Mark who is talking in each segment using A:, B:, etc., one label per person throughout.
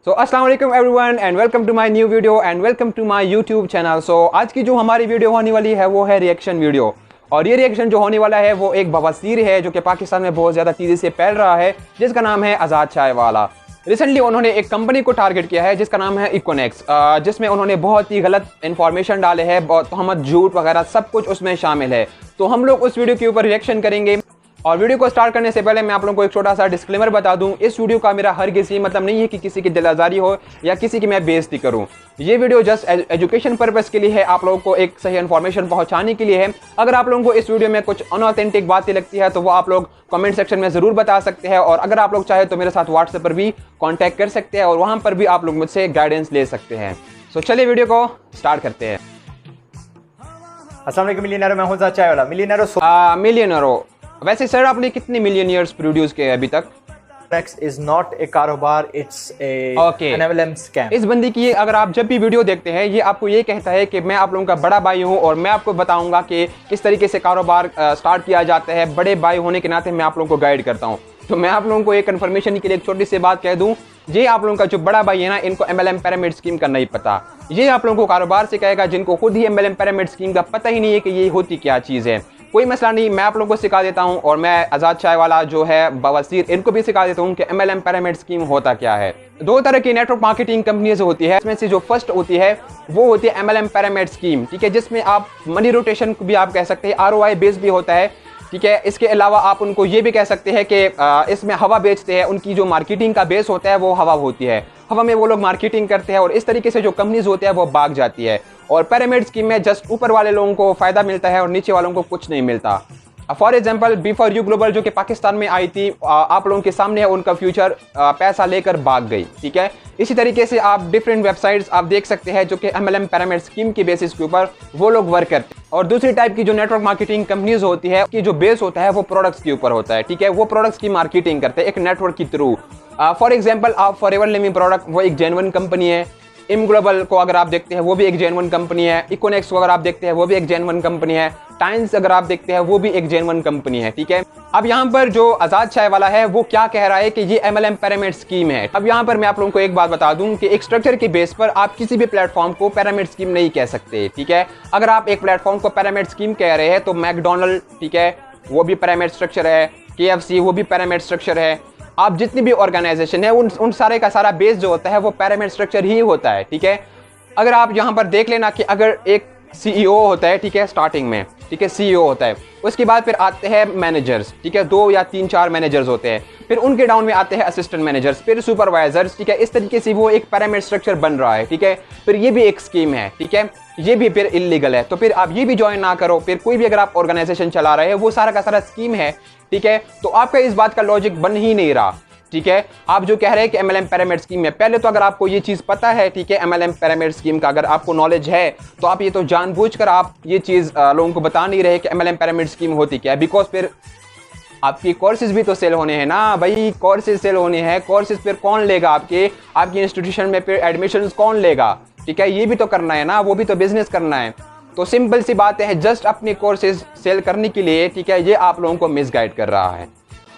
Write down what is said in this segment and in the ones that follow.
A: सो अस्सलाम वालेकुम everyone and welcome to my new video and welcome to my YouTube channel. So आज की जो हमारी वीडियो होने वाली है वो है रिएक्शन वीडियो। और ये रिएक्शन जो होने वाला है वो एक बवासीर है जो कि पाकिस्तान में बहुत ज़्यादा तेज़ी से फैल रहा है, जिसका नाम है आज़ाद चाय वाला। रिसेंटली उन्होंने एक कंपनी को टारगेट किया है जिसका नाम है इकोनेक्स, जिसमें उन्होंने बहुत ही गलत इन्फॉर्मेशन डाले हैं, तहमत झूठ वगैरह सब कुछ उसमें शामिल है। तो हम लोग उस वीडियो के ऊपर रिएक्शन करेंगे। और वीडियो को स्टार्ट करने से पहले मैं आप लोगों को एक छोटा सा डिस्क्लेमर बता दूं, इस वीडियो का मेरा हरगिज़ ये मतलब नहीं है कि किसी की दिल आज़ारी हो या किसी की मैं बेइज्जती करूं। ये वीडियो जस्ट एजुकेशन पर्पस के लिए है, आप लोगों को एक सही इन्फॉर्मेशन पहुंचाने के लिए है। अगर आप लोगों को इस वीडियो में कुछ अनऑथेंटिक बातें लगती है तो वो आप लोग कमेंट सेक्शन में ज़रूर बता सकते हैं। और अगर आप लोग चाहे तो मेरे साथ व्हाट्सएप पर भी कॉन्टैक्ट कर सकते हैं और वहाँ पर भी आप लोग मुझसे गाइडेंस ले सकते हैं। सो चलिए वीडियो को स्टार्ट करते हैं।
B: अस्सलाम वालेकुम मिलियनेरो, मैं हूं आज़ाद चाय वाला।
A: मिलियनेरो, वैसे सर आपने कितने मिलियनियर्स प्रोड्यूस किए अभी तक?
B: इज नॉट ए कारोबार, इट्स ए एनएलएम स्कैम।
A: इस बंदी की अगर आप जब भी वीडियो देखते हैं ये आपको ये कहता है कि मैं आप लोगों का बड़ा भाई हूं और मैं आपको बताऊंगा कि किस तरीके से कारोबार स्टार्ट किया जाता है। बड़े भाई होने के नाते मैं आप लोगों को गाइड करता हूं। तो मैं आप लोगों को एक इन्फॉर्मेशन के लिए एक छोटी सी बात कह दूं, ये आप लोगों का जो बड़ा भाई है ना, इनको MLM पिरामिड स्कीम का नहीं पता। ये आप लोगों को कारोबार से कहेगा जिनको खुद ही MLM पिरामिड स्कीम का पता ही नहीं है कि ये होती क्या चीज़ है। कोई मसला नहीं, मैं आप लोगों को सिखा देता हूं। और मैं आज़ाद चाय वाला जो है बवासीर, इनको भी सिखा देता हूं कि MLM पिरामिड स्कीम होता क्या है। दो तरह की नेटवर्क मार्केटिंग कंपनीज होती है, इसमें से जो फर्स्ट होती है वो होती है MLM पिरामिड स्कीम, ठीक है, जिसमें आप मनी रोटेशन को भी आप कह सकते हैं, ROI बेस भी होता है, ठीक है। इसके अलावा आप उनको ये भी कह सकते हैं कि इसमें हवा बेचते हैं, उनकी जो मार्केटिंग का बेस होता है वो हवा होती है, हवा में वो लोग मार्केटिंग करते हैं और इस तरीके से जो कंपनीज होती है वो भाग जाती है। और पिरामिड स्कीम में जस्ट ऊपर वाले लोगों को फ़ायदा मिलता है और नीचे वालों को कुछ नहीं मिलता। फॉर एग्जाम्पल B4U ग्लोबल जो कि पाकिस्तान में आई थी, आप लोगों के सामने है, उनका फ्यूचर पैसा लेकर भाग गई, ठीक है। इसी तरीके से आप डिफरेंट वेबसाइट्स आप देख सकते हैं जो कि MLM पिरामिड स्कीम की बेसिस के ऊपर वो लोग वर्क करते हैं। और दूसरी टाइप की जो नेटवर्क मार्केटिंग कंपनीज होती है कि जो बेस होता है वो प्रोडक्ट्स के ऊपर होता है, ठीक है। वो प्रोडक्ट्स की मार्केटिंग करते हैं एक नेटवर्क के थ्रू। फॉर एग्जाम्पल आप फॉरएवर लिविंग प्रोडक्ट, वो एक जेन्युइन कंपनी है। इम ग्लोबल को अगर आप देखते हैं वो भी एक जेन्युइन कंपनी है। इकोनेक्स को अगर आप देखते हैं वो भी एक जेन्युइन कंपनी है। टाइम्स अगर आप देखते हैं वो भी एक जेन्युइन कंपनी है, ठीक है। अब यहाँ पर जो आज़ाद चाय वाला है वो क्या कह रहा है कि ये MLM पिरामिड स्कीम है। अब यहाँ पर मैं आप लोगों को एक बात बता दूं कि एक स्ट्रक्चर के बेस पर आप किसी भी प्लेटफॉर्म को पिरामिड स्कीम नहीं कह सकते, ठीक है। अगर आप एक प्लेटफॉर्म को पिरामिड स्कीम कह रहे हैं तो मैकडोनल्ड, ठीक है, वो भी पिरामिड स्ट्रक्चर है। KFC वो भी पिरामिड स्ट्रक्चर है। आप जितनी भी ऑर्गेनाइजेशन है उन सारे का सारा बेस जो होता है वो पिरामिड स्ट्रक्चर ही होता है, ठीक है। अगर आप यहाँ पर देख लेना कि अगर एक CEO होता है, ठीक है, स्टार्टिंग में, ठीक है, CEO होता है, उसके बाद फिर आते हैं मैनेजर्स, ठीक है, 2 या 3-4 मैनेजर्स होते हैं, फिर उनके डाउन में आते हैं असिस्टेंट मैनेजर्स, फिर सुपरवाइजर्स, ठीक है। इस तरीके से वो एक पिरामिड स्ट्रक्चर बन रहा है, ठीक है। फिर ये भी एक स्कीम है, ठीक है, ये भी फिर इलीगल है, तो फिर आप ये भी ज्वाइन ना करो। फिर कोई भी अगर आप ऑर्गेनाइजेशन चला रहे हैं वो सारा का सारा स्कीम है, ठीक है, तो आपका इस बात का लॉजिक बन ही नहीं रहा, ठीक है। आप जो कह रहे हैं कि MLM पिरामिड स्कीम है, पहले तो अगर आपको ये चीज़ पता है, ठीक है, MLM पिरामिड स्कीम का अगर आपको नॉलेज है तो आप ये तो जानबूझकर आप ये चीज़ लोगों को बता नहीं रहे कि MLM पिरामिड स्कीम होती क्या है। बिकॉज फिर आपकी कोर्सेज भी तो सेल होने हैं ना भाई, कोर्सेज सेल होने हैं। कोर्सेज फिर कौन लेगा आपकी इंस्टीट्यूशन में, फिर एडमिशन्स कौन लेगा, ठीक है, ये भी तो करना है ना, वो भी तो बिजनेस करना है। तो सिंपल सी बात है, जस्ट अपने कोर्सेज सेल करने के लिए, ठीक है, ये आप लोगों को मिसगाइड कर रहा है।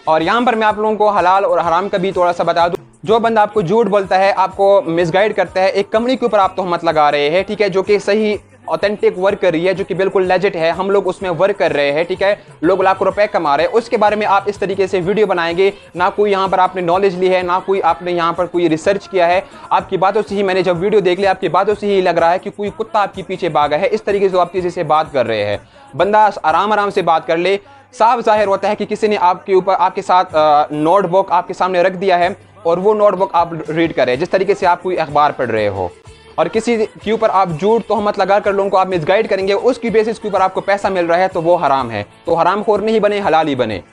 A: और यहाँ पर मैं आप लोगों को हलाल और हराम का भी थोड़ा सा बता दूं। जो बंदा आपको झूठ बोलता है, आपको मिसगाइड करता है, एक कंपनी के ऊपर आप तोहमत लगा रहे हैं, ठीक है, जो कि सही ऑथेंटिक वर्क कर रही है, जो कि बिल्कुल लेजिट है, हम लोग उसमें वर्क कर रहे हैं, ठीक है, लोग लाखों रुपए कमा रहे हैं, उसके बारे में आप इस तरीके से वीडियो बनाएंगे, ना कोई यहाँ पर आपने नॉलेज ली है, ना कोई आपने यहाँ पर कोई रिसर्च किया है। आपकी बातों से ही, मैंने जब वीडियो देख लिया, आपकी बातों से ही लग रहा है कि कोई कुत्ता आपके पीछे भागा है। इस तरीके से आप किसी से बात कर रहे हैं, बंदा आराम से बात कर ले। साफ जाहिर होता है कि किसी ने आपके ऊपर, आपके साथ नोटबुक आपके सामने रख दिया है और वो नोटबुक आप रीड कर रहे हैं, जिस तरीके से आप कोई अखबार पढ़ रहे हो, और किसी के ऊपर आप झूठ तोहमत लगा कर लोगों को आप मिसगाइड करेंगे, उसकी बेसिस के ऊपर आपको पैसा मिल रहा है, तो वो हराम है। तो हराम खोर नहीं बने, हलाल ही बने।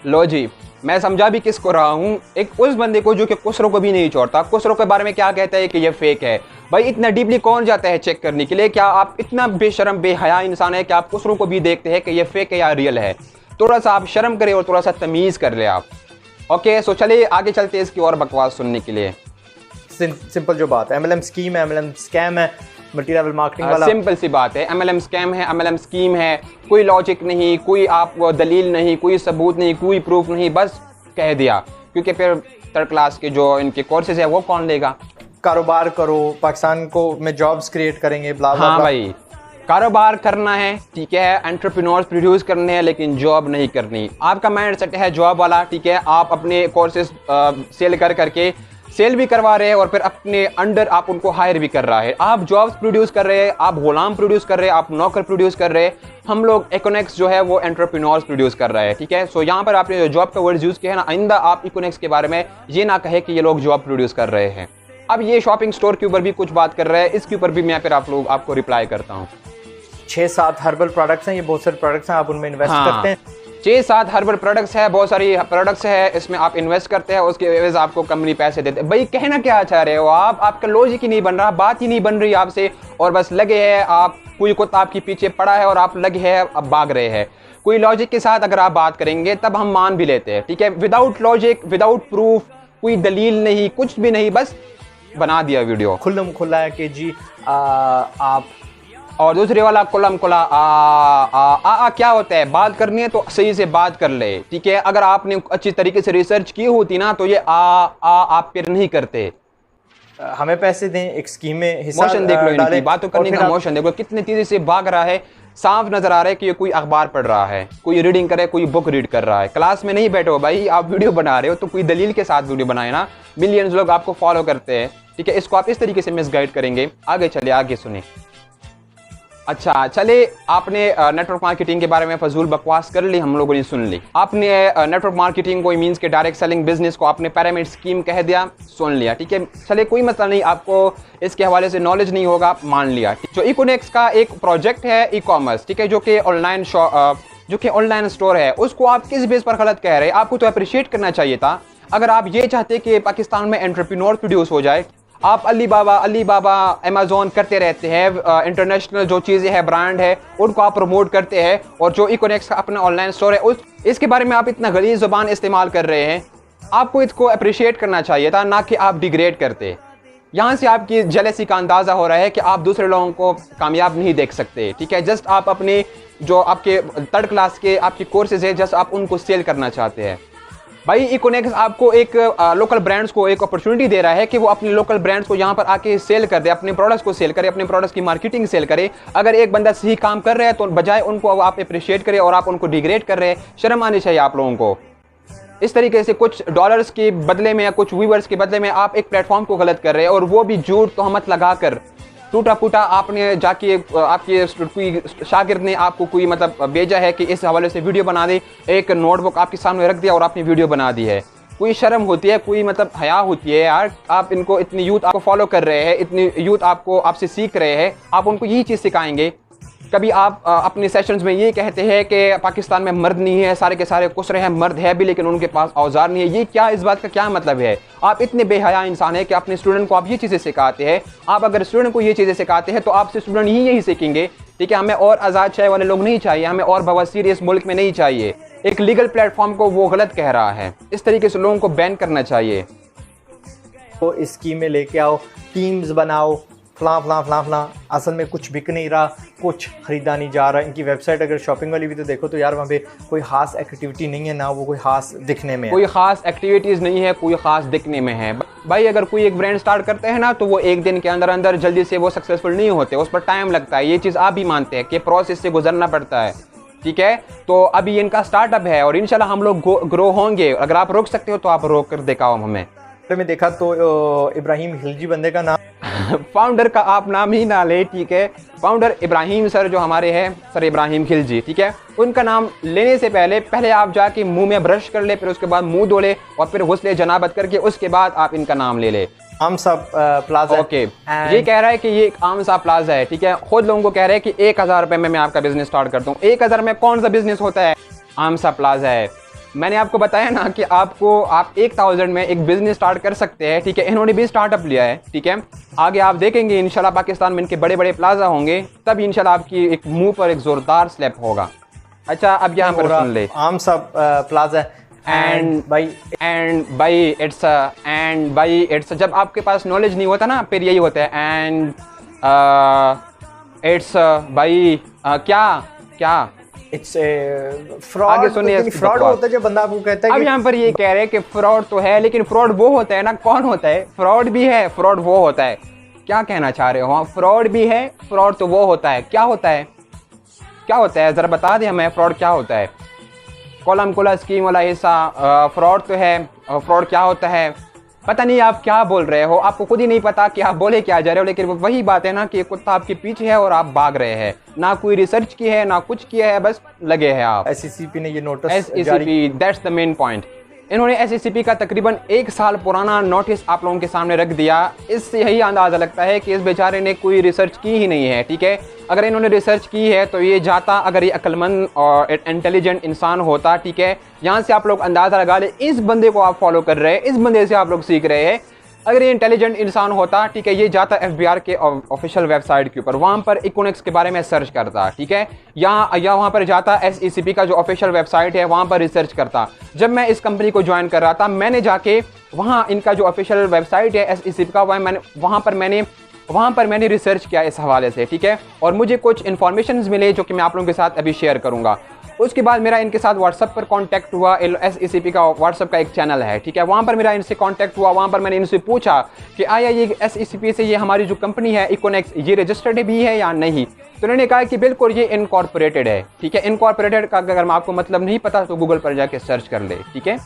A: लो जी, मैं समझा भी किसको रहा हूँ, एक उस बंदे को जो कि कुसरों को भी नहीं छोड़ता। कुसरों के बारे में क्या कहता है कि ये फेक है। भाई इतना डीपली कौन जाता है चेक करने के लिए? क्या आप इतना बेशरम बेहया इंसान है कि आप कुसरों को भी देखते हैं कि ये फेक है या रियल है? थोड़ा सा आप शर्म करें और थोड़ा सा तमीज़ कर ले आप। ओके, सो चलिए आगे चलते हैं इसकी और बकवास सुनने के लिए।
B: सिंपल जो बात है, MLM स्कीम है, MLM स्कैम है, मल्टी लेवल मार्केटिंग वाला।
A: सिंपल सी बात है, MLM स्कैम है, MLM स्कीम है, कोई लॉजिक नहीं, कोई आप दलील नहीं, कोई सबूत नहीं, कोई प्रूफ नहीं, बस कह दिया। क्योंकि फिर थर्ड क्लास के जो इनके कोर्सेज है वो कौन लेगा?
B: कारोबार करो, पाकिस्तान को में जॉब्स क्रिएट करेंगे, ब्ला ब्ला
A: हाँ
B: ब्ला।
A: भाई, कारोबार करना है, ठीक है, एंटरप्रेन्योर्स प्रोड्यूस करने हैं, लेकिन जॉब नहीं करनी। आपका माइंड सेट है जॉब वाला, ठीक है, आप अपने कोर्सेज सेल करके सेल भी करवा रहे हैं और फिर अपने अंडर आप उनको हायर भी कर रहा है। आप जॉब्स प्रोड्यूस कर रहे हैं, आप गुलाम प्रोड्यूस कर रहे हैं, आप नौकर प्रोड्यूस कर रहे हैं। हम लोग इकोनेक्स जो है वो एंटरप्रेन्योर्स प्रोड्यूस कर रहे हैं, ठीक है। सो यहाँ पर आपने जो जॉब का वर्ड यूज़ किया है ना, आइंदा आप इकोनेक्स के बारे में ये ना कहे कि ये लोग जॉब प्रोड्यूस कर रहे हैं। अब ये शॉपिंग स्टोर के ऊपर भी कुछ बात कर रहे हैं, इसके ऊपर भी मैं फिर आपको रिप्लाई करता हूँ।
B: 6-7 हर्बल प्रोडक्ट्स हैं, ये बहुत सारे प्रोडक्ट्स हैं, आप उनमें इन्वेस्ट करते हैं।
A: 6-7 हर्बल प्रोडक्ट्स है, बहुत सारी प्रोडक्ट्स है, इसमें आप इन्वेस्ट करते हैं, उसके एवज आपको कंपनी पैसे देते हैं। भाई कहना क्या चाह रहे हो आप? आपका लॉजिक ही नहीं बन रहा, बात ही नहीं बन रही आपसे, और बस लगे है आप, कोई कुत्ता आपके पीछे पड़ा है और आप लगे है अब भाग रहे हैं। कोई लॉजिक के साथ अगर आप बात करेंगे तब हम मान भी लेते हैं, ठीक है। विदाउट लॉजिक, विदाउट प्रूफ, कोई दलील नहीं, कुछ भी नहीं, बस बना दिया वीडियो।
B: खुल्लम खुल्ला है कि जी आप,
A: और दूसरे वाला कुलम कुला आ क्या होता है? बात करनी है तो सही से बात कर ले, ठीक है। अगर आपने अच्छी तरीके से रिसर्च की होती ना तो ये आप फिर नहीं करते।
B: हमें पैसे दें, एक स्कीम में हिस्सा
A: मोशन देख लो, इनकी
B: डालें,
A: बातों करने का मोशन देख लो, कितने तेजी से भाग रहा है। साफ नजर आ रहा है कि ये कोई अखबार पढ़ रहा है, कोई रीडिंग करे, कोई बुक रीड कर रहा है। क्लास में नहीं बैठो भाई, आप वीडियो बना रहे हो तो कोई दलील के साथ वीडियो बनाए ना। मिलियंस लोग आपको फॉलो करते हैं, ठीक है। इसको आप इस तरीके से मिसगाइड करेंगे। आगे चले, आगे सुने। अच्छा चले, आपने नेटवर्क मार्केटिंग के बारे में फजूल बकवास कर ली, हम लोगों ने सुन ली। आपने नेटवर्क मार्केटिंग को मींस के डायरेक्ट सेलिंग बिजनेस को आपने पिरामिड स्कीम कह दिया, सुन लिया, ठीक है। चले कोई मसला नहीं, आपको इसके हवाले से नॉलेज नहीं होगा, मान लिया। जो इकोनेक्स का एक प्रोजेक्ट है ई कॉमर्स, ठीक है, जो कि ऑनलाइन स्टोर है, उसको आप किस बेस पर गलत कह रहे हैं? आपको तो अप्रिशिएट करना चाहिए था। अगर आप ये चाहते कि पाकिस्तान में एंटरप्रेन्योर प्रोड्यूस हो जाए, आप अली बाबा अमेज़ॉन करते रहते हैं, इंटरनेशनल जो चीज़ें हैं, ब्रांड है, उनको आप प्रमोट करते हैं, और जो इकोनेक्स का अपना ऑनलाइन स्टोर है इसके बारे में आप इतना गलीज़ ज़ुबान इस्तेमाल कर रहे हैं। आपको इसको अप्रिशिएट करना चाहिए था, ना कि आप डिग्रेड करते। यहाँ से आपकी जेलसी का अंदाज़ा हो रहा है कि आप दूसरे लोगों को कामयाब नहीं देख सकते, ठीक है। जस्ट आप अपने जो आपके थर्ड क्लास के आपके कोर्सेज है, जस्ट आप उनको सेल करना चाहते हैं। भाई इकोनेक्स आपको एक लोकल ब्रांड्स को एक अपॉर्चुनिटी दे रहा है कि वो अपने लोकल ब्रांड्स को यहाँ पर आके सेल कर दे, अपने प्रोडक्ट्स को सेल करे, अपने प्रोडक्ट्स की मार्केटिंग सेल करे। अगर एक बंदा सही काम कर रहा है तो बजाय उनको आप अप्रिशिएट करें और आप उनको डिग्रेड कर रहे हैं। शर्म आनी चाहिए आप लोगों को। इस तरीके से कुछ डॉलर्स के बदले में या कुछ व्यूअर्स के बदले में आप एक प्लेटफॉर्म को गलत कर रहे हैं, और वो भी झूठ तोहमत लगाकर टूटा फूटा। आपने जाके आपके कोई शागिर्द ने आपको कोई मतलब भेजा है कि इस हवाले से वीडियो बना दे, एक नोटबुक आपके सामने रख दिया और आपने वीडियो बना दी है। कोई शर्म होती है, कोई मतलब हया होती है यार। आप इनको, इतनी यूथ आपको फॉलो कर रहे हैं, इतनी यूथ आपसे सीख रहे हैं, आप उनको यही चीज़ सिखाएंगे? कभी आप अपने सेशंस में ये कहते हैं कि पाकिस्तान में मर्द नहीं है, सारे के सारे कुसरे हैं, मर्द है भी लेकिन उनके पास औजार नहीं है। ये क्या, इस बात का क्या मतलब है? आप इतने बेहया इंसान हैं कि अपने स्टूडेंट को आप ये चीज़ें सिखाते हैं। आप अगर स्टूडेंट को ये चीज़ें सिखाते हैं तो आपसे स्टूडेंट यही सीखेंगे, ठीक है। हमें और आज़ाद चाय वाले लोग नहीं चाहिए, हमें और बवासीर इस मुल्क में नहीं चाहिए। एक लीगल प्लेटफॉर्म को वो गलत कह रहा है, इस तरीके से लोगों को बैन करना चाहिए।
B: तो इस स्कीम में लेके आओ, टीम्स बनाओ, फलां असल में कुछ बिक नहीं रहा, कुछ ख़रीदा नहीं जा रहा। इनकी वेबसाइट अगर शॉपिंग वाली भी तो देखो तो यार वहाँ पे कोई ख़ास एक्टिविटी नहीं है, ना वो कोई ख़ास दिखने में है।
A: कोई ख़ास एक्टिविटीज़ नहीं है, कोई ख़ास दिखने में है। भाई अगर कोई एक ब्रांड स्टार्ट करते हैं ना तो वो एक दिन के अंदर अंदर जल्दी से वो सक्सेसफुल नहीं होते, उस पर टाइम लगता है। ये चीज़ आप भी मानते हैं कि प्रोसेस से गुजरना पड़ता है, ठीक है। तो अभी इनका स्टार्टअप है और इंशाल्लाह हम लोग ग्रो होंगे। अगर आप रोक सकते हो तो आप रोक कर दिखाओ हमें।
B: में देखा तो इब्राहिम खिलजी बंदे का नाम
A: फाउंडर का आप नाम ही ना ले, ठीक है। फाउंडर इब्राहिम सर जो हमारे हैं, सर इब्राहिम खिलजी, ठीक है। उनका नाम लेने से पहले आप जाके मुंह में ब्रश कर ले, फिर उसके बाद मुंह धो ले और फिर गुस्ले जनाबत करके उसके बाद आप इनका नाम ले ले।
B: आम सा प्लाजा।
A: ओके, ये कह रहा है कि ये एक आम सा प्लाजा है, ठीक है। खुद लोगों को कह रहे हैं कि 1000 रुपये में मैं आपका बिजनेस स्टार्ट करता हूँ। 1000 में कौन सा बिजनेस होता है? आम सा प्लाजा है। मैंने आपको बताया ना कि आप 1000 में एक बिजनेस स्टार्ट कर सकते हैं, ठीक है। इन्होंने भी स्टार्टअप लिया है, ठीक है। आगे आप देखेंगे इंशाल्लाह पाकिस्तान में इनके बड़े बड़े प्लाजा होंगे, तब इंशाल्लाह आपकी एक मुंह पर एक जोरदार स्लैप होगा। अच्छा अब यहाँ पर सुन ले,
B: आम सा प्लाजा
A: एंड बाई इट्स जब आपके पास नॉलेज नहीं होता ना फिर यही होता है एंड इट्स बाई क्या क्या
B: इट्स फ्रॉड।
A: आगे सुनिए इसकी
B: फ्रॉड
A: बकवास।
B: होता है जब बंदा आपको कहता है
A: अब
B: कि
A: यहाँ पर ये कह रहे हैं कि फ्रॉड तो है, लेकिन फ्रॉड वो होता है ना, कौन होता है? फ्रॉड भी है, फ्रॉड वो होता है। क्या कहना चाह रहे हो? हाँ, फ्रॉड भी है, फ्रॉड तो वो होता है। क्या होता है, क्या होता है, जरा बता दें हमें, फ्रॉड क्या होता है? कॉलम कोला स्कीम वाला हिस्सा फ्रॉड तो है। फ्रॉड क्या होता है? पता नहीं आप क्या बोल रहे हो, आपको खुद ही नहीं पता कि आप बोले क्या जा रहे हो। लेकिन वही बात है ना कि कुत्ता आपके पीछे है और आप भाग रहे हैं, ना कोई रिसर्च की है ना कुछ किया है, बस लगे हैं आप।
B: SECP ने ये notice
A: SECP, that's the main point. इन्होंने SECP का तकरीबन 1 साल पुराना नोटिस आप लोगों के सामने रख दिया। इससे यही अंदाज़ा लगता है कि इस बेचारे ने कोई रिसर्च की ही नहीं है, ठीक है। अगर इन्होंने रिसर्च की है तो ये जाता, अगर ये अक्लमंद और इंटेलिजेंट इंसान होता, ठीक है। यहाँ से आप लोग अंदाज़ा लगा ले, इस बंदे को आप फॉलो कर रहे हैं, इस बंदे से आप लोग सीख रहे हैं। अगर ये इंटेलिजेंट इंसान होता, ठीक है, ये जाता FBR के ऑफिशियल वेबसाइट के ऊपर, वहाँ पर इकोनॉमिक्स के बारे में सर्च करता, ठीक है, या वहाँ पर जाता SECP का जो ऑफिशियल वेबसाइट है वहाँ पर रिसर्च करता। जब मैं इस कंपनी को ज्वाइन कर रहा था, मैंने जाके वहाँ इनका जो ऑफिशियल वेबसाइट है SECP का, वहाँ पर मैंने रिसर्च किया इस हवाले से, ठीक है। और मुझे कुछ इन्फॉर्मेशन मिले जो कि मैं आप लोगों के साथ अभी शेयर करूँगा। उसके बाद मेरा इनके साथ व्हाट्सएप पर कांटेक्ट हुआ। SECP का व्हाट्सएप का एक चैनल है, ठीक है, वहाँ पर मेरा इनसे कांटेक्ट हुआ। वहाँ पर मैंने इनसे पूछा कि आया ये SECP से ये हमारी जो कंपनी है इकोनेक्स, ये रजिस्टर्ड भी है या नहीं। तो उन्होंने कहा कि बिल्कुल ये इनकॉर्पोरेटेड है, ठीक है। इनकॉर्पोरेटेड का अगर आपको मतलब नहीं पता तो गूगल पर जाके सर्च कर ले, ठीक है।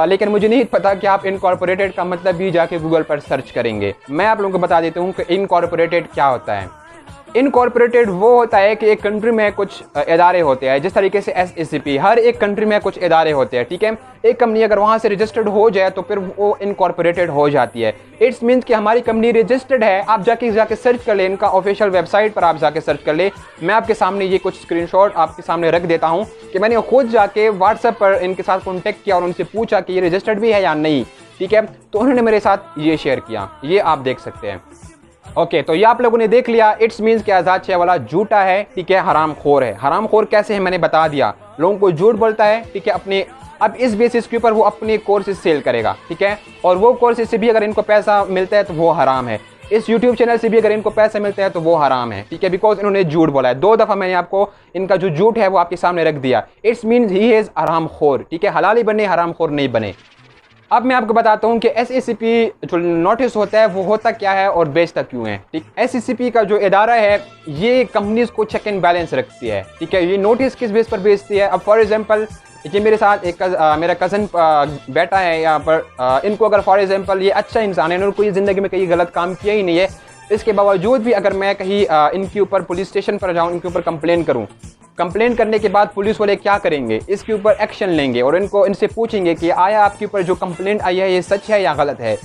A: लेकिन मुझे नहीं पता कि आप इनकॉर्पोरेटेड का मतलब भी जाके गूगल पर सर्च करेंगे। मैं आप लोगों को बता देता हूँ कि इनकॉर्पोरेटेड क्या होता है। इनकॉर्पोरेटेड वो होता है कि एक कंट्री में कुछ इदारे होते हैं, जिस तरीके से SECP, हर एक कंट्री में कुछ इदारे होते हैं, ठीक है। एक कंपनी अगर वहाँ से रजिस्टर्ड हो जाए तो फिर वो इनकॉर्पोरेटेड हो जाती है। इट्स मीन्स कि हमारी कंपनी रजिस्टर्ड है। आप जाके सर्च कर ले, इनका ऑफिशियल वेबसाइट पर आप जाके सर्च कर ले। मैं आपके सामने ये कुछ स्क्रीनशॉट आपके सामने रख देता हूँ कि मैंने खुद जाके व्हाट्सएप पर इनके साथ कॉन्टेक्ट किया और उनसे पूछा कि ये रजिस्टर्ड भी है या नहीं, ठीक है। तो उन्होंने मेरे साथ ये शेयर किया, ये आप देख सकते हैं। ओके, तो ये आप लोगों ने देख लिया। इट्स मीन्स कि आज़ाद शाह वाला झूठा है, ठीक है, हरामखोर है। हरामखोर कैसे है मैंने बता दिया। लोगों को झूठ बोलता है, ठीक है, अपने, अब इस बेसिस के ऊपर वो अपने कोर्सेज सेल करेगा, ठीक है। और वो कोर्सेज से भी अगर इनको पैसा मिलता है तो वो हराम है। इस YouTube चैनल से भी अगर इनको पैसा मिलता है तो वो हराम है, ठीक है, बिकॉज इन्होंने झूठ बोला है। 2 दफ़ा मैंने आपको इनका जो झूठ है वो आपके सामने रख दिया। इट्स मीन्स ही इज़ हरामखोर, ठीक है। हलाली बने, हरामखोर नहीं बने। अब मैं आपको बताता हूँ कि SECP जो नोटिस होता है वो होता क्या है और बेचता क्यों है, ठीक। SECP का जो इदारा है ये कंपनीज को चेक एंड बैलेंस रखती है, ठीक है। ये नोटिस किस बेस पर बेचती है? अब फॉर एग्जांपल ये मेरे साथ एक मेरा कज़न बैठा है यहाँ पर। इनको अगर फॉर एग्जांपल ये अच्छा इंसान है, इन्होंने कोई ज़िंदगी में कहीं गलत काम किया ही नहीं है, इसके बावजूद भी अगर मैं कहीं इनके ऊपर पुलिस स्टेशन पर जाऊँ, इनके ऊपर कंप्लेन करूँ, कंप्लेन करने के बाद पुलिस वाले क्या करेंगे? इसके ऊपर एक्शन लेंगे और इनसे पूछेंगे कि आया आपके ऊपर जो कंप्लेंट आई है ये सच है या गलत है।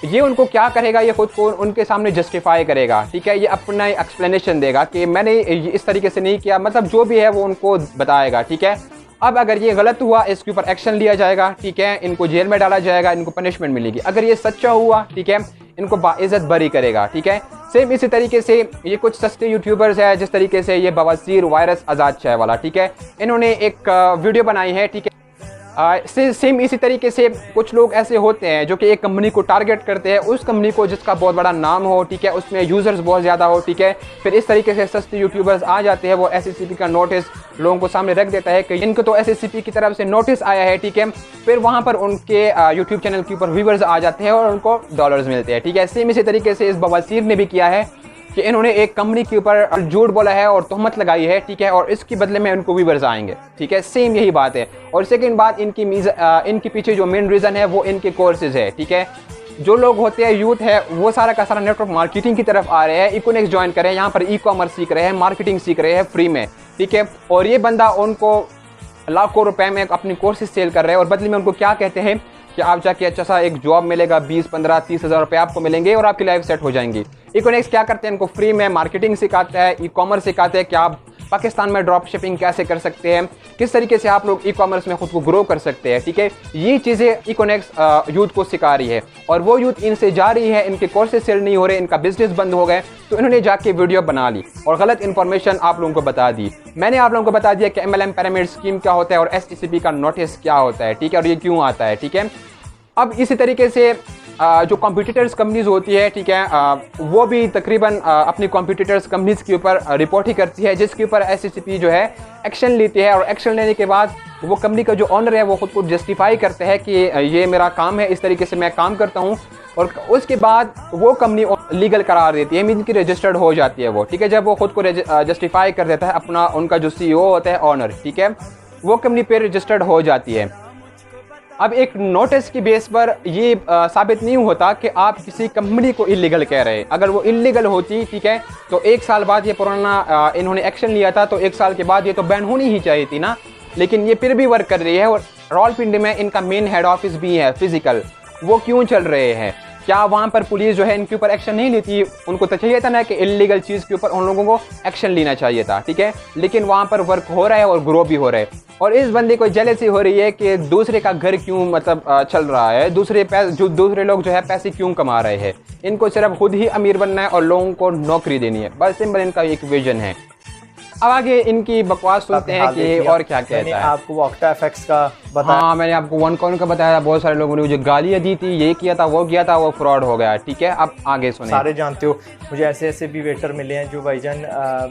A: ये उनको क्या करेगा? ये खुद को उनके सामने जस्टिफाई करेगा, ठीक है। ये अपना एक्सप्लेनेशन देगा कि मैंने इस तरीके से नहीं किया, मतलब जो भी है वो उनको बताएगा, ठीक है। अब अगर ये गलत हुआ इसके ऊपर एक्शन लिया जाएगा, ठीक है, इनको जेल में डाला जाएगा, इनको पनिशमेंट मिलेगी। अगर ये सच्चा हुआ, ठीक है, इनको बाइज्जत बरी करेगा, ठीक है। सेम इसी तरीके से ये कुछ सस्ते यूट्यूबर्स हैं, जिस तरीके से ये बवासीर वायरस आज़ाद शाह वाला, ठीक है, इन्होंने एक वीडियो बनाई है, ठीक है। सेम इसी तरीके से कुछ लोग ऐसे होते हैं जो कि एक कंपनी को टारगेट करते हैं, उस कंपनी को जिसका बहुत बड़ा नाम हो, ठीक है, उसमें यूज़र्स बहुत ज़्यादा हो, ठीक है। फिर इस तरीके से सस्ते यूट्यूबर्स आ जाते हैं, वो SECP का नोटिस लोगों को सामने रख देता है कि इनको तो SECP की तरफ से नोटिस आया है, ठीक है। फिर वहाँ पर उनके यूट्यूब चैनल के ऊपर व्यूवर्स आ जाते हैं और उनको डॉलर्स मिलते हैं, ठीक है। सेम इसी तरीके से इस बवासीर ने भी किया है कि इन्होंने एक कंपनी के ऊपर झूठ बोला है और तोहमत लगाई है, ठीक है, और इसके बदले में उनको व्यूवर्स आएंगे, ठीक है। सेम यही बात है। और सेकंड बात, इनके पीछे जो मेन रीज़न है वो इनके कोर्सेज है, ठीक है। जो लोग होते हैं, यूथ है, वो सारा का सारा नेटवर्क मार्केटिंग की तरफ आ रहे हैं, इकोनेक्स ज्वाइन कर रहे हैं, यहाँ पर ई-कॉमर्स सीख रहे हैं, मार्केटिंग सीख रहे हैं फ्री में, ठीक है। और ये बंदा उनको लाखों रुपए में अपनी कोर्सेज सेल कर रहे हैं और बदले में उनको क्या कहते हैं कि आप जाके अच्छा सा एक जॉब मिलेगा, 20, 15, 30 हज़ार रुपये आपको मिलेंगे और आपकी लाइफ सेट हो जाएंगी। इकोनेक्स क्या करते हैं? इनको फ्री में मार्केटिंग सिखाता है, ई-कॉमर्स सिखाते हैं कि आप पाकिस्तान में ड्रॉप शिपिंग कैसे कर सकते हैं, किस तरीके से आप लोग ई-कॉमर्स में खुद को ग्रो कर सकते हैं, ठीक है। ये चीज़ें इकोनेक्स यूथ को सिखा रही है और वो यूथ इनसे जा रही है, इनके कोर्सेज सेल नहीं हो रहे, इनका बिजनेस बंद हो गए, तो इन्होंने जाके वीडियो बना ली और गलत इन्फॉर्मेशन आप लोगों को बता दी। मैंने आप लोगों को बता दिया कि MLM पिरामिड स्कीम क्या होता है और SECP का नोटिस क्या होता है, ठीक है, और ये क्यों आता है, ठीक है। अब इसी तरीके से जो कॉम्पिटिटर्स कंपनीज होती है, ठीक है, वो भी तकरीबन अपनी कॉम्पिटिटर्स कंपनीज के ऊपर रिपोर्ट ही करती है, जिसके ऊपर एससीसीपी जो है एक्शन लेती है। और एक्शन लेने के बाद वो कंपनी का जो ऑनर है वो खुद को जस्टिफाई करते हैं कि ये मेरा काम है, इस तरीके से मैं काम करता हूँ, और उसके बाद वो कंपनी लीगल करार देती है, मीन की रजिस्टर्ड हो जाती है वो, ठीक है। जब वो खुद को जस्टिफाई कर देता है, अपना उनका जो सीईओ होता है ऑनर, ठीक है, वो कंपनी पे रजिस्टर्ड हो जाती है। अब एक नोटिस की बेस पर ये साबित नहीं होता कि आप किसी कंपनी को इलीगल कह रहे हैं। अगर वो इलीगल होती, ठीक है, तो 1 साल बाद ये पुराना इन्होंने एक्शन लिया था, तो 1 साल के बाद ये तो बैन होनी ही चाहिए थी ना, लेकिन ये फिर भी वर्क कर रही है। और रावलपिंडी में इनका मेन हेड ऑफिस भी है फिजिकल, वो क्यों चल रहे हैं? क्या वहाँ पर पुलिस जो है इनके ऊपर एक्शन नहीं लेती? उनको तो चाहिए था ना कि इलीगल चीज़ के ऊपर उन लोगों को एक्शन लेना चाहिए था, ठीक है, लेकिन वहाँ पर वर्क हो रहा है और ग्रो भी हो रहा है। और इस बंदे को जेलसी हो रही है कि दूसरे का घर क्यों मतलब चल रहा है, दूसरे लोग जो है पैसे क्यों कमा रहे हैं। इनको सिर्फ खुद ही अमीर बनना है और लोगों को नौकरी देनी है, बस सिंपल इनका एक विजन है। अब आगे इनकी बकवास सुनते हैं कि और क्या कहता है।
B: आपको वो OctaFX का बताया?
A: हाँ, मैंने आपको OneCoin का बताया। बहुत सारे लोगों ने मुझे गालियाँ दी थी, ये किया था, वो किया था, वो फ्रॉड हो गया, ठीक है। अब आगे सुने।
B: सारे जानते हो, मुझे ऐसे भी वेटर मिले हैं जो भाईजान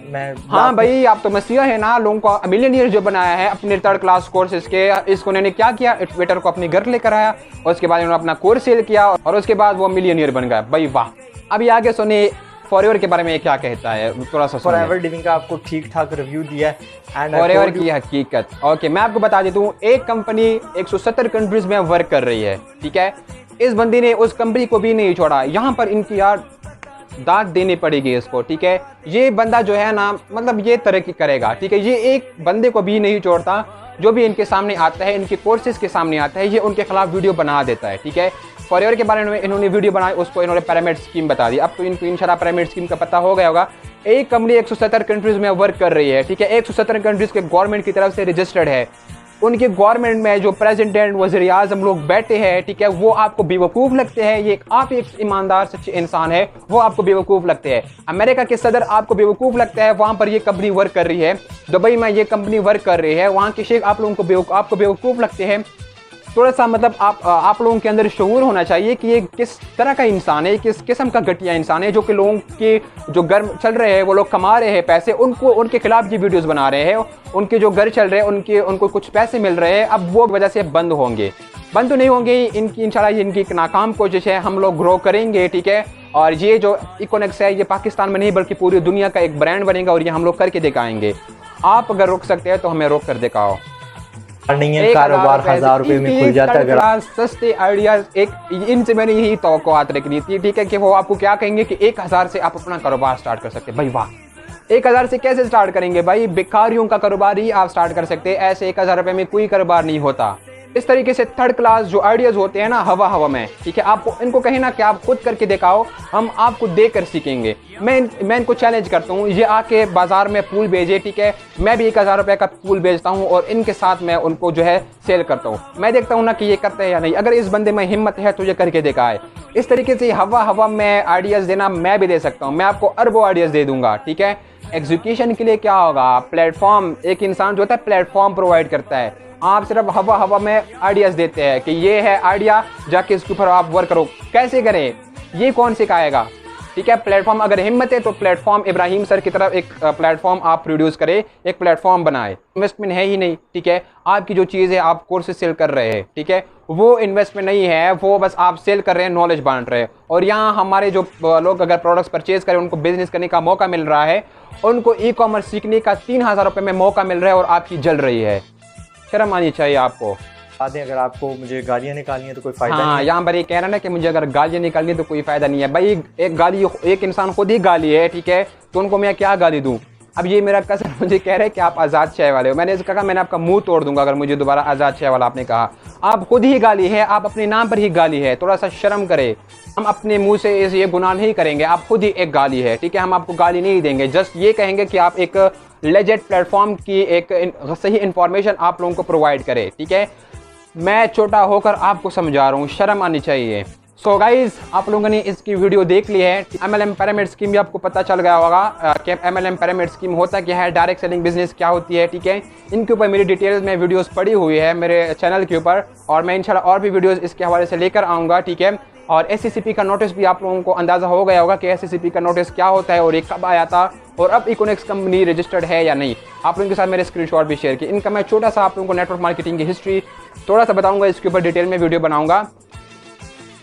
B: मैं
A: हाँ भाई, आप तो मसीहा है ना, लोगों को मिलियनियर जो बनाया है अपने 3rd क्लास कोर्सेज के, इसको उन्होंने क्या किया, वेटर को अपने घर लेकर आया और उसके बाद उन्होंने अपना कोर्स सेल किया और उसके बाद वो मिलियनियर बन गया भाई, वाह। अभी आगे सुने फॉरएवर के बारे में क्या कहता है, थोड़ा सा।
B: फॉरएवर लिविंग का आपको ठीक ठाक रिव्यू दिया है।
A: फॉरएवर की हकीकत, ओके, मैं आपको बता देता हूँ। एक कंपनी 170 कंट्रीज में वर्क कर रही है, ठीक है। इस बंदी ने उस कंपनी को भी नहीं छोड़ा, यहाँ पर इनकी यार दाद देनी पड़ेगी इसको, ठीक है। ये बंदा जो है ना, मतलब ये तरक्की करेगा, ठीक है। ये एक बंदे को भी नहीं छोड़ता, जो भी इनके सामने आता है, इनके कोर्सेज के सामने आता है, ये उनके खिलाफ वीडियो बना देता है, ठीक है। फॉरएवर के बारे में इन्होंने वीडियो बनाई, उसको इन्होंने पिरामिड स्कीम बता दी। अब तो इनको इंशाल्लाह पिरामिड स्कीम का पता हो गया होगा। एक कंपनी 170 कंट्रीज में वर्क कर रही है, ठीक है। 170 कंट्रीज के गवर्नमेंट की तरफ से रजिस्टर्ड है। उनके गवर्नमेंट में जो प्रेसिडेंट, वज़ीर आज़म लोग बैठे हैं, ठीक है, वो आपको बेवकूफ़ लगते हैं। ये आप एक ईमानदार सच्चे इंसान है, वो आपको बेवकूफ़ लगते हैं। अमेरिका के सदर आपको बेवकूफ़ लगता है, वहाँ पर ये कंपनी वर्क कर रही है। दुबई में ये कंपनी वर्क कर रही है, वहाँ के शेख आप लोगों को आपको बेवकूफ़ लगते हैं। थोड़ा सा मतलब आप लोगों के अंदर शऊर होना चाहिए कि ये किस तरह का इंसान है, किस किस्म का घटिया इंसान है, जो कि लोगों के जो घर चल रहे हैं, वो लोग कमा रहे हैं पैसे, उनके खिलाफ ये वीडियोस बना रहे हैं। उनके जो घर चल रहे हैं, उनको कुछ पैसे मिल रहे हैं, अब वो वजह से बंद होंगे, बंद तो नहीं होंगे इनकी, इंशाल्लाह ये इनकी नाकाम कोशिश है। हम लोग ग्रो करेंगे, ठीक है। और ये जो इकोनॉमिक्स है, ये पाकिस्तान में नहीं बल्कि पूरी दुनिया का एक ब्रांड बनेगा और ये हम लोग करके दिखाएंगे। आप अगर रोक सकते हैं तो हमें रोक कर दिखाओ।
B: नहीं है, कारोबार 1000 रुपए में खुल जाता है।
A: सस्ते आइडियाज, एक इनसे मैंने यही तवक्कुआत रखनी थी, ठीक है, कि वो आपको क्या कहेंगे कि 1000 से आप अपना कारोबार स्टार्ट कर सकते हैं। भाई वाह, 1000 से कैसे स्टार्ट करेंगे भाई? भिखारियों का कारोबार ही आप स्टार्ट कर सकते हैं, ऐसे 1000 रुपए में कोई कारोबार नहीं होता। इस तरीके से 3rd क्लास जो आइडियाज होते हैं ना, हवा में, ठीक है, आपको इनको कहीं ना कि आप खुद करके दिखाओ, हम आपको देकर सीखेंगे। मैं इनको चैलेंज करता हूँ, ये आके बाजार में पूल भेजे, ठीक है, मैं भी 1000 रुपये का पूल बेचता हूँ और इनके साथ मैं उनको जो है सेल करता हूँ। मैं देखता हूँ ना कि ये करते हैं या नहीं। अगर इस बंदे में हिम्मत है तो ये करके दिखाए। इस तरीके से हवा में आइडियाज़ देना मैं भी दे सकता हूँ, मैं आपको अरबों आइडियाज़ दे दूंगा, ठीक है। एग्जीक्यूशन के लिए क्या होगा, प्लेटफॉर्म, एक इंसान जो होता है प्लेटफॉर्म प्रोवाइड करता है। आप सिर्फ हवा में आइडियाज़ देते हैं कि ये है आइडिया, जाके इसके ऊपर आप वर्क करो। कैसे करें, ये कौन सिखाएगा, ठीक है। प्लेटफॉर्म अगर हिम्मत है तो प्लेटफॉर्म इब्राहिम सर की तरफ एक प्लेटफॉर्म आप प्रोड्यूस करें, एक प्लेटफॉर्म बनाए। इन्वेस्टमेंट है ही नहीं, ठीक है। आपकी जो चीज़ है, आप कोर्सेज सेल कर रहे हैं, ठीक है, वो इन्वेस्टमेंट नहीं है, वो बस आप सेल कर रहे हैं, नॉलेज बांट रहे हैं। और यहाँ हमारे जो लोग अगर प्रोडक्ट्स परचेज करें, उनको बिजनेस करने का मौका मिल रहा है, उनको ई-कॉमर्स सीखने का 3000 रुपये में मौका मिल रहा है और आपकी जल रही है। शर्म आनी चाहिए आपको।
B: अगर आपको मुझे गालियाँ निकालनी है तो कोई फायदा नहीं है।
A: यहाँ पर ये कह रहा है ना कि मुझे अगर गालियाँ निकालनी है तो कोई फायदा नहीं है। भाई एक इंसान खुद ही गाली है, ठीक है, तो उनको मैं क्या गाली दूँ? अब ये मेरा कज़न मुझे कह रहा है कि आप आज़ाद शाह वाले हो। मैंने इसका कहा मैंने आपका मुंह तोड़ दूंगा अगर मुझे दोबारा आज़ाद शाह वाला आपने कहा। आप खुद ही गाली है, आप अपने नाम पर ही गाली है, थोड़ा सा शर्म करे। हम अपने मुंह से ये गुनाह नहीं करेंगे, आप खुद ही एक गाली है, ठीक है। हम आपको गाली नहीं देंगे, जस्ट ये कहेंगे कि आप एक लेजेंड प्लेटफॉर्म की एक सही इन्फॉर्मेशन आप लोगों को प्रोवाइड करें, ठीक है। मैं छोटा होकर आपको समझा रहा हूँ, शर्म आनी चाहिए। सो गाइज, आप लोगों ने इसकी वीडियो देख ली है। MLM पिरामिड स्कीम भी आपको पता चल गया होगा कि MLM पिरामिड स्कीम होता क्या है, डायरेक्ट सेलिंग बिजनेस क्या होती है, ठीक है। इनके ऊपर मेरी डिटेल्स में वीडियोस पड़ी हुई है मेरे चैनल के ऊपर, और मैं इंशाल्लाह और भी वीडियोस इसके हवाले से लेकर आऊँगा, ठीक है। और SCCP का नोटिस भी आप लोगों को अंदाज़ा हो गया होगा कि SCCP का नोटिस क्या होता है और ये कब आया था और अब इकोनिक्स कंपनी रजिस्टर्ड है या नहीं। आप लोगों के साथ मेरे स्क्रीनशॉट भी शेयर किए। इनका मैं छोटा सा आप लोगों को नेटवर्क मार्केटिंग की हिस्ट्री थोड़ा सा बताऊंगा, इसके ऊपर डिटेल में वीडियो बनाऊंगा।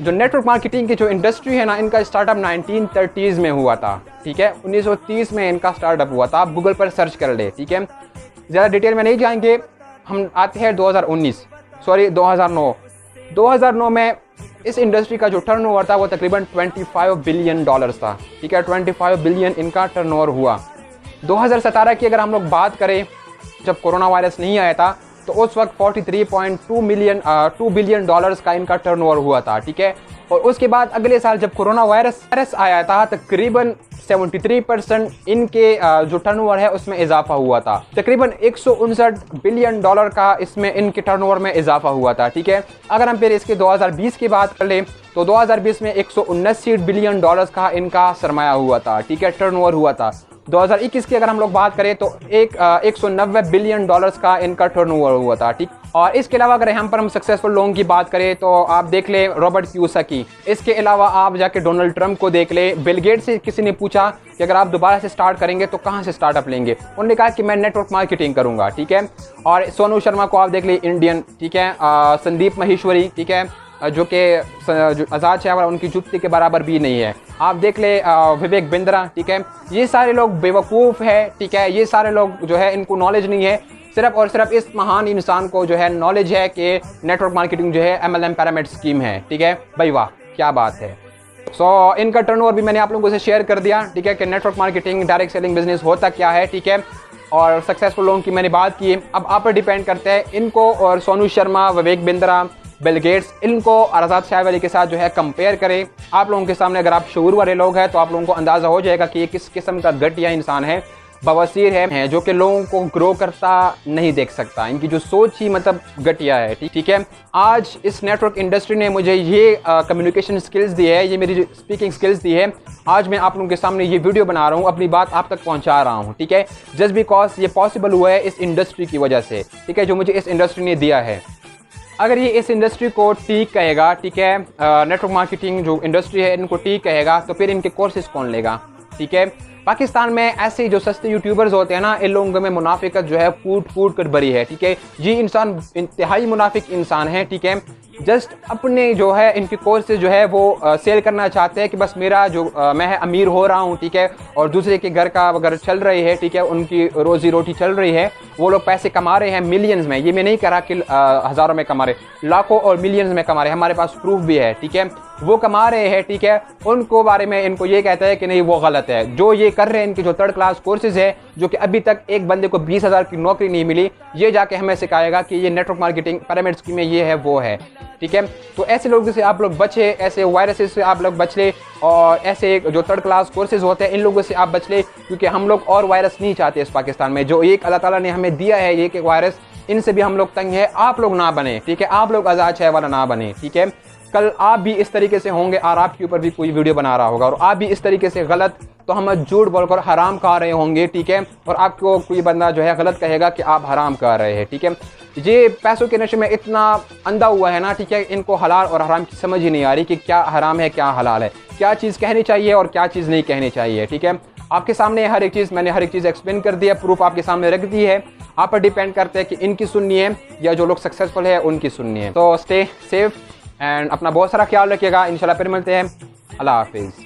A: जो नेटवर्क मार्केटिंग की जो इंडस्ट्री है ना, इनका स्टार्टअप 1930s में हुआ था, ठीक है। 1930 में इनका स्टार्टअप हुआ था। आप गूगल पर सर्च कर ले, ठीक है। ज़्यादा डिटेल में नहीं जाएंगे, हम आते हैं 2009 में इस इंडस्ट्री का जो टर्नओवर था वो तकरीबन $25 बिलियन था, ठीक है। 25 बिलियन इनका टर्नओवर हुआ। 2017 की अगर हम लोग बात करें, जब कोरोना वायरस नहीं आया था, तो उस वक्त $43.2 बिलियन का इनका टर्नओवर हुआ था, ठीक है। और उसके बाद अगले साल जब कोरोना वायरस आया था, तकरीबन 73% इनके जो टर्नओवर है उसमें इजाफा हुआ था। तकरीबन $159 बिलियन का इसमें इनके टर्नओवर में इजाफा हुआ था, ठीक है। अगर हम फिर इसके 2020 की बात कर लें तो 2020 में $179 बिलियन का इनका सरमाया हुआ था, ठीक है, टर्नओवर हुआ था। 2021 की अगर हम लोग बात करें तो 190 बिलियन का इनका टर्नओवर हुआ था, ठीक। और इसके अलावा अगर यहाँ पर हम सक्सेसफुल लोगों की बात करें तो आप देख ले रॉबर्ट कियोसाकी। इसके अलावा आप जाके डोनाल्ड ट्रंप को देख ले। बिल गेट्स से किसी ने पूछा कि अगर आप दोबारा से स्टार्ट करेंगे तो कहाँ से स्टार्टअप लेंगे, उन्होंने कहा कि मैं नेटवर्क मार्केटिंग करूँगा, ठीक है। और सोनू शर्मा को आप देख ले, इंडियन, ठीक है। संदीप माहेश्वरी, ठीक है, जो कि आज़ाद शाह उनकी जुत्ती के बराबर भी नहीं है। आप देख ले विवेक बिंद्रा, ठीक है। ये सारे लोग बेवकूफ़ है, ठीक है। ये सारे लोग जो है इनको नॉलेज नहीं है। सिर्फ और सिर्फ इस महान इंसान को जो है नॉलेज है कि नेटवर्क मार्केटिंग जो है MLM पिरामिड स्कीम है, ठीक है। भाई वाह, क्या बात है। इनका टर्नओवर भी मैंने आप लोगों से शेयर कर दिया, ठीक है, कि network marketing direct selling business होता क्या है, ठीक है। और सक्सेसफुल लोगों की मैंने बात की। अब आप पर डिपेंड करते हैं इनको और सोनू शर्मा, विवेक बिंद्रा, बिल गेट्स, इनको और आज़ाद शाह वाली के साथ जो है कंपेयर करें। आप लोगों के सामने अगर आप शऊर वाले लोग हैं तो आप लोगों को अंदाज़ा हो जाएगा कि ये किस किस्म का घटिया इंसान है, बवासीर है, जो कि लोगों को ग्रो करता नहीं देख सकता। इनकी जो सोच ही मतलब घटिया है, ठीक है। आज इस नेटवर्क इंडस्ट्री ने मुझे ये कम्युनिकेशन स्किल्स दी है, ये मेरी स्पीकिंग स्किल्स दी है। आज मैं आप लोगों के सामने ये वीडियो बना रहा हूँ, अपनी बात आप तक पहुँचा रहा हूँ, ठीक है। जस्ट बिकॉज ये पॉसिबल हुआ है इस इंडस्ट्री की वजह से, ठीक है, जो मुझे इस इंडस्ट्री ने दिया है। अगर ये इस इंडस्ट्री को ठीक कहेगा, ठीक है, नेटवर्क मार्केटिंग जो इंडस्ट्री है इनको ठीक कहेगा, तो फिर इनके कोर्सेज कौन लेगा, ठीक है। पाकिस्तान में ऐसे जो सस्ते यूट्यूबर्स होते हैं ना, इन लोगों में मुनाफिकत जो है फूट कर भरी है, ठीक है। ये इंसान इंतहाई मुनाफिक इंसान है, ठीक है। जस्ट अपने जो है इनके कोर्सेज जो है वो सेल करना चाहते हैं कि बस मेरा जो मैं है अमीर हो रहा हूँ, ठीक है, और दूसरे के घर का अगर चल रही है, ठीक है, उनकी रोजी रोटी चल रही है, वो लोग पैसे कमा रहे हैं मिलियंस में। ये मैं नहीं कह रहा कि हज़ारों में कमा रहे, लाखों और मिलियंस में कमा रहे हैं, हमारे पास प्रूफ भी है, ठीक है। वो कमा रहे हैं, ठीक है। उनको बारे में इनको ये कहता है कि नहीं वो गलत है। जो ये कर रहे हैं, इनके जो थर्ड क्लास कोर्सेज है, जो कि अभी तक एक बंदे को 20,000 की नौकरी नहीं मिली, ये जाके हमें सिखाएगा कि ये नेटवर्क मार्केटिंग पिरामिड स्कीम में ये है वो है, ठीक है। तो ऐसे लोगों से आप लोग बचे, ऐसे वायरसेस से आप लोग बच ले, और ऐसे जो थर्ड क्लास कोर्सेज होते हैं इन लोगों से आप बच ले, क्योंकि हम लोग और वायरस नहीं चाहते इस पाकिस्तान में। जो एक अल्लाह ताला ने हमें दिया है एक वायरस, इनसे भी हम लोग तंग है। आप लोग ना बने, ठीक है, आप लोग आज़ाद शाह वाला ना बने, ठीक है। कल आप भी इस तरीके से होंगे और आपके ऊपर भी कोई वीडियो बना रहा होगा और आप भी इस तरीके से गलत, तो हम झूठ बोलकर हराम खा रहे होंगे, ठीक है। और आपको कोई बंदा जो है गलत कहेगा कि आप हराम खा रहे हैं, ठीक है। ये पैसों के नशे में इतना अंधा हुआ है ना, ठीक है, इनको हलाल और हराम की समझ ही नहीं आ रही कि क्या हराम है क्या हलाल है, क्या चीज़ कहनी चाहिए और क्या चीज़ नहीं कहनी चाहिए, ठीक है। आपके सामने हर एक चीज़, मैंने हर एक चीज़ एक्सप्लेन कर दी है, प्रूफ आपके सामने रख दी है। आप पर डिपेंड करते हैं कि इनकी सुननी है या जो लोग सक्सेसफुल है उनकी सुननी है। तो स्टे सेफ एंड अपना बहुत सारा ख्याल रखिएगा। इंशाल्लाह फिर मिलते हैं। अल्लाह हाफिज़।